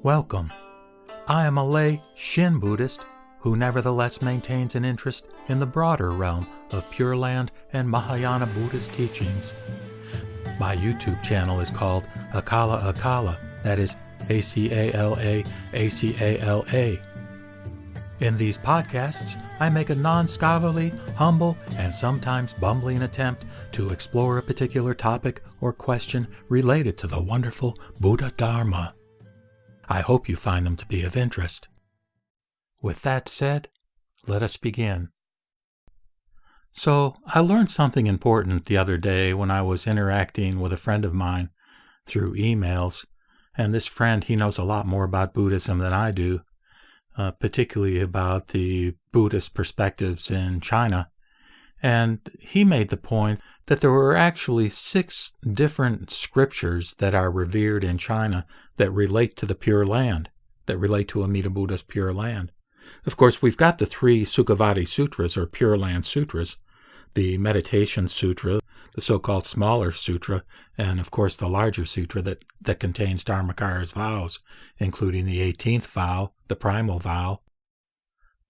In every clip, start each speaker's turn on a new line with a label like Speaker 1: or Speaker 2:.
Speaker 1: Welcome. I am a lay Shin Buddhist who nevertheless maintains an interest in the broader realm of Pure Land and Mahayana Buddhist teachings. My YouTube channel is called Akala Akala, that is A-C-A-L-A, A-C-A-L-A. In these podcasts, I make a non-scholarly, humble, and sometimes bumbling attempt to explore a particular topic or question related to the wonderful Buddha Dharma. I hope you find them to be of interest. With that said, let us begin. So, I learned something important the other day when I was interacting with a friend of mine through emails, and this friend, he knows a lot more about Buddhism than I do, particularly about the Buddhist perspectives in China. And he made the point that there were actually 6 different scriptures that are revered in China that relate to the Pure Land, that relate to Amida Buddha's Pure Land. Of course, we've got the 3 Sukhavati Sutras, or Pure Land Sutras, the Meditation Sutra, the so-called Smaller Sutra, and of course the larger sutra that contains Dharmakara's vows, including the 18th vow, the Primal vow.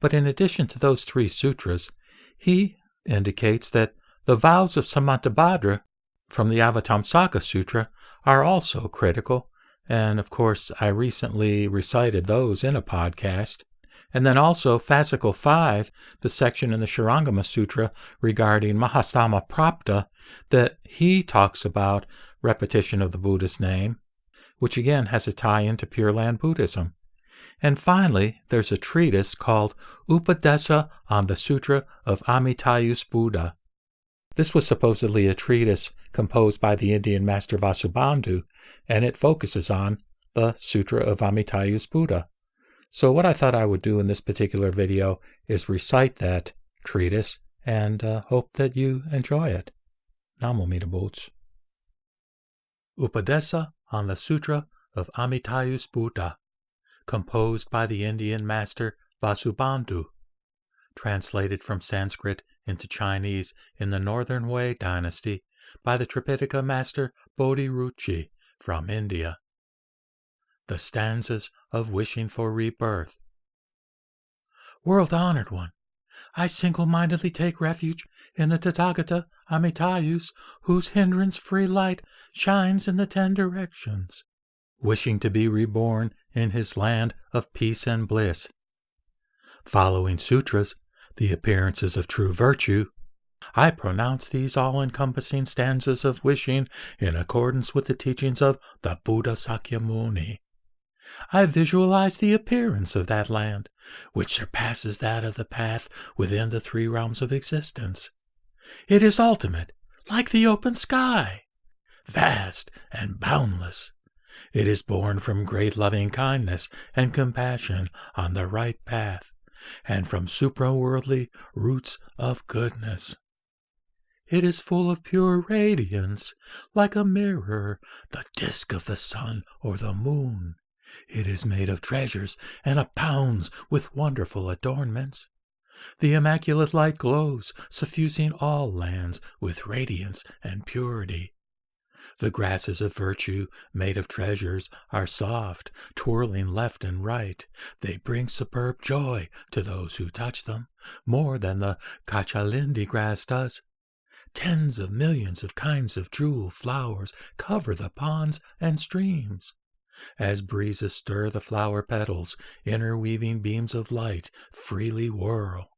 Speaker 1: But in addition to those 3 sutras, he indicates that the vows of Samantabhadra from the Avatamsaka Sutra are also critical, and of course I recently recited those in a podcast. And then also Fascicle 5, the section in the Shurangama Sutra regarding Mahastama Prapta, that he talks about repetition of the Buddha's name, which again has a tie into Pure Land Buddhism. And finally, there's a treatise called Upadesa on the Sutra of Amitayus Buddha. This was supposedly a treatise composed by the Indian master Vasubandhu, and it focuses on the Sutra of Amitayus Buddha. So what I thought I would do in this particular video is recite that treatise and hope that you enjoy it. Namo Amida Butsu. Upadesa on the Sutra of Amitayus Buddha, composed by the Indian master Vasubandhu, translated from Sanskrit into Chinese in the Northern Wei dynasty by the Tripitaka master Bodhi-Ruchi from India. The stanzas of wishing for rebirth. World-honored one, I single-mindedly take refuge in the Tathagata Amitayus, whose hindrance-free light shines in the 10 directions, wishing to be reborn in his land of peace and bliss. Following sutras, the appearances of true virtue, I pronounce these all-encompassing stanzas of wishing in accordance with the teachings of the Buddha Sakyamuni. I visualize the appearance of that land, which surpasses that of the path within the 3 realms of existence. It is ultimate, like the open sky, vast and boundless. It is born from great loving kindness and compassion on the right path, and from supraworldly roots of goodness. It is full of pure radiance, like a mirror, the disk of the sun or the moon. It is made of treasures and abounds with wonderful adornments. The immaculate light glows, suffusing all lands with radiance and purity. The grasses of virtue, made of treasures, are soft, twirling left and right. They bring superb joy to those who touch them, more than the Kachalindi grass does. Tens of millions of kinds of jewel flowers cover the ponds and streams. As breezes stir the flower petals, interweaving beams of light freely whirl.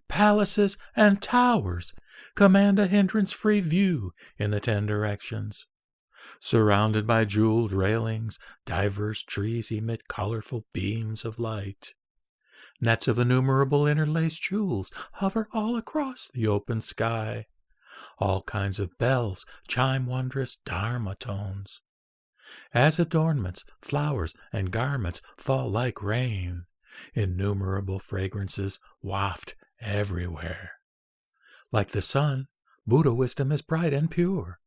Speaker 1: Palaces and towers command a hindrance-free view in the 10 directions. Surrounded by jeweled railings, diverse trees emit colorful beams of light. Nets of innumerable interlaced jewels hover all across the open sky. All kinds of bells chime wondrous dharma tones. As adornments, flowers, and garments fall like rain, innumerable fragrances waft everywhere. Like the sun, Buddha wisdom is bright and pure,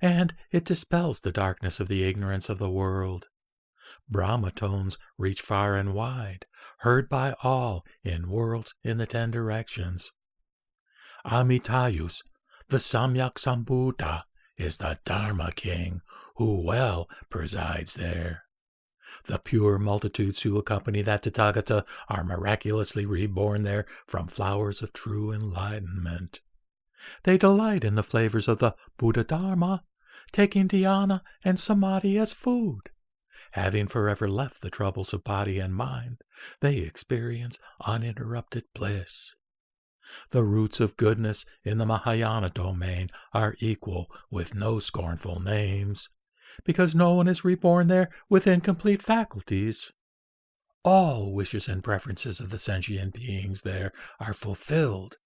Speaker 1: and it dispels the darkness of the ignorance of the world. Brahma tones reach far and wide, heard by all in worlds in the 10 directions. Amitayus, the Samyak Sambuddha, is the Dharma king who well presides there. The pure multitudes who accompany that Tathagata are miraculously reborn there from flowers of true enlightenment. They delight in the flavors of the Buddha Dharma, taking dhyana and samadhi as food. Having forever left the troubles of body and mind, they experience uninterrupted bliss. The roots of goodness in the Mahayana domain are equal with no scornful names, because no one is reborn there with incomplete faculties. All wishes and preferences of the sentient beings there are fulfilled.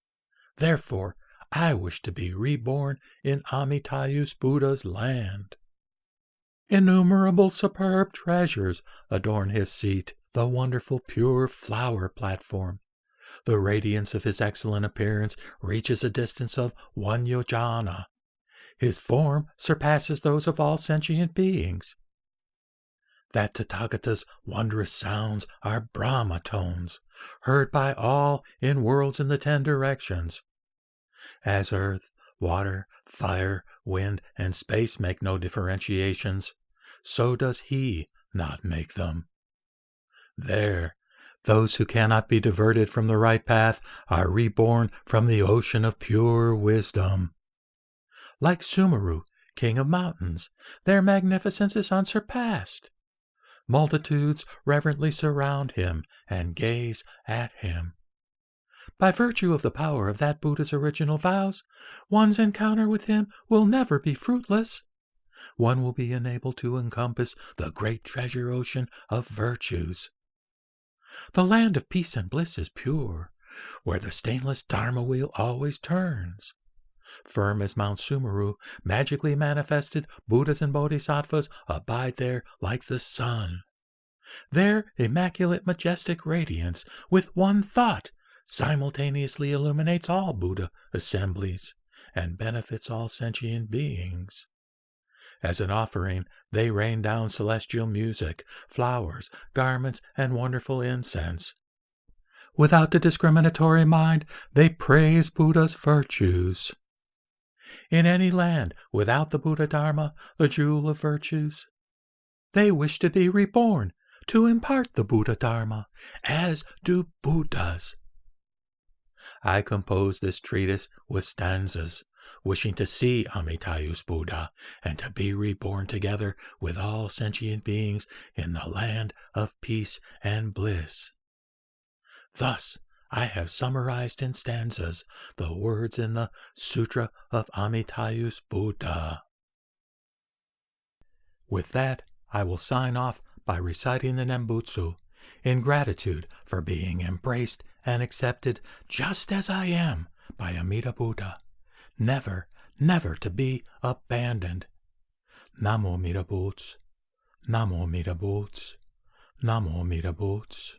Speaker 1: Therefore, I wish to be reborn in Amitayus Buddha's land. Innumerable superb treasures adorn his seat, the wonderful pure flower platform. The radiance of his excellent appearance reaches a distance of 1 yojana. His form surpasses those of all sentient beings. That Tathagata's wondrous sounds are Brahma tones, heard by all in worlds in the 10 directions. As earth, water, fire, wind, and space make no differentiations, so does he not make them. There, those who cannot be diverted from the right path are reborn from the ocean of pure wisdom. Like Sumeru, king of mountains, their magnificence is unsurpassed. Multitudes reverently surround him and gaze at him. By virtue of the power of that Buddha's original vows, one's encounter with him will never be fruitless. One will be enabled to encompass the great treasure ocean of virtues. The land of peace and bliss is pure, where the stainless Dharma wheel always turns. Firm as Mount Sumeru, magically manifested Buddhas and Bodhisattvas abide there like the sun. Their immaculate majestic radiance, with one thought, simultaneously illuminates all Buddha assemblies and benefits all sentient beings. As an offering, they rain down celestial music, flowers, garments, and wonderful incense. Without the discriminatory mind, they praise Buddha's virtues. In any land without the Buddha Dharma, the jewel of virtues, they wish to be reborn, to impart the Buddha Dharma, as do Buddhas. I composed this treatise with stanzas, wishing to see Amitayus Buddha and to be reborn together with all sentient beings in the land of peace and bliss. Thus, I have summarized in stanzas the words in the Sutra of Amitayus Buddha. With that, I will sign off by reciting the Nembutsu, in gratitude for being embraced and accepted just as I am by Amida Buddha, never, never to be abandoned. Namo Amida Butsu, Namo Amida Butsu, Namo Amida Butsu.